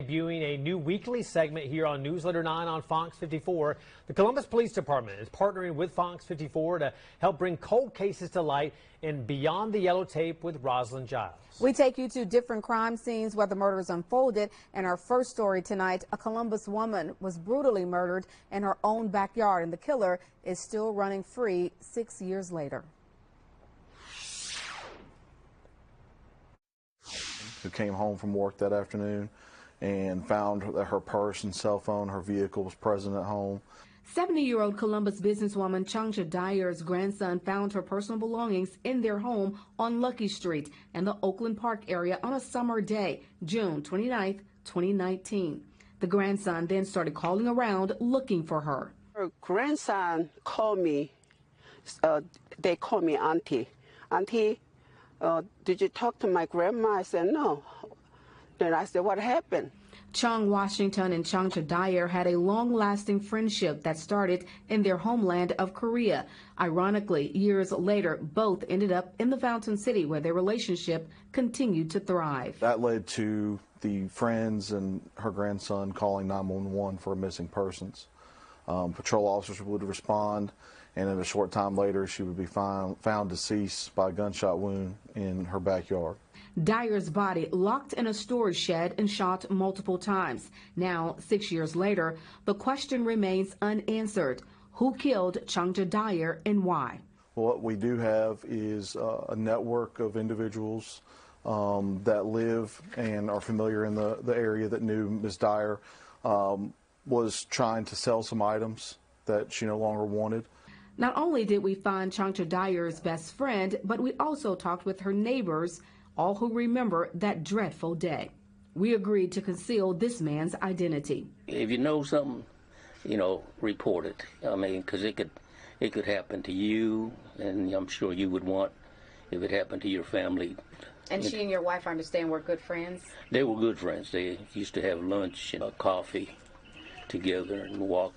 debuting a new weekly segment here on Newsletter 9 on Fox 54. The Columbus Police Department is partnering with Fox 54 to help bring cold cases to light in Beyond the Yellow Tape with Roslyn Giles. We take you to different crime scenes where the murders unfolded. And our first story tonight, a Columbus woman was brutally murdered in her own backyard, and the killer is still running free 6 years later. Who came home from work that afternoon and found that her purse and cell phone, her vehicle, was present at home. 70-year-old Columbus businesswoman Changja Dyer's grandson found her personal belongings in their home on Lucky Street in the Oakland Park area on a summer day, June 29, 2019. The grandson then started calling around looking for her. Her grandson called me. They call me Auntie. Auntie, did you talk to my grandma? I said, no. Then I said, what happened? Chung Washington and Changja Dyer had a long-lasting friendship that started in their homeland of Korea. Ironically, years later, both ended up in the Fountain City, where their relationship continued to thrive. That led to the friends and her grandson calling 911 for missing persons. Patrol officers would respond, and in a short time later, she would be found deceased by a gunshot wound in her backyard. Dyer's body locked in a storage shed and shot multiple times. Now, 6 years later, the question remains unanswered. Who killed Changja Dyer and why? What we do have is a network of individuals that live and are familiar in the area that knew Ms. Dyer was trying to sell some items that she no longer wanted. Not only did we find Changja Dyer's best friend, but we also talked with her neighbors, all who remember that dreadful day. We agreed to conceal this man's identity. If you know something, report it. I mean, because it could happen to you, and I'm sure you would want if it happened to your family. And she and your wife, I understand, were good friends? They were good friends. They used to have lunch and coffee together and walk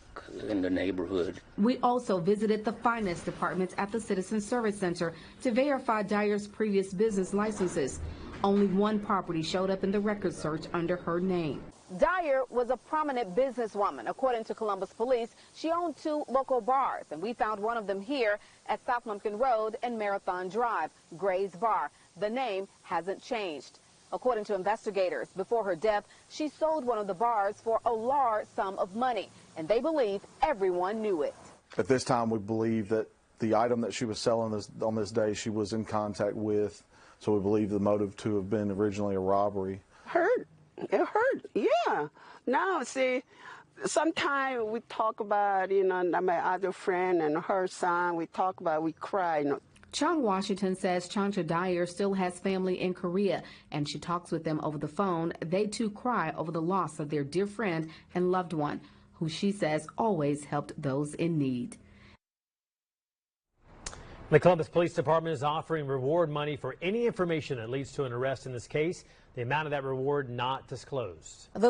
in the neighborhood. We also visited the finance department at the Citizen Service Center to verify Dyer's previous business licenses. Only one property showed up in the record search under her name. Dyer was a prominent businesswoman. According to Columbus Police, she owned 2 local bars, and we found one of them here at South Lumpkin Road and Marathon Drive, Gray's Bar. The name hasn't changed. According to investigators, before her death, she sold one of the bars for a large sum of money, and they believe everyone knew it. At this time, we believe that the item that she was selling on this day she was in contact with, so we believe the motive to have been originally a robbery. Hurt. It hurt, yeah. Now, see, sometimes we talk about, my other friend and her son, we talk about, we cry, Chung Washington says Changja Dyer still has family in Korea, and she talks with them over the phone. They too cry over the loss of their dear friend and loved one, who she says always helped those in need. The Columbus Police Department is offering reward money for any information that leads to an arrest in this case. The amount of that reward not disclosed.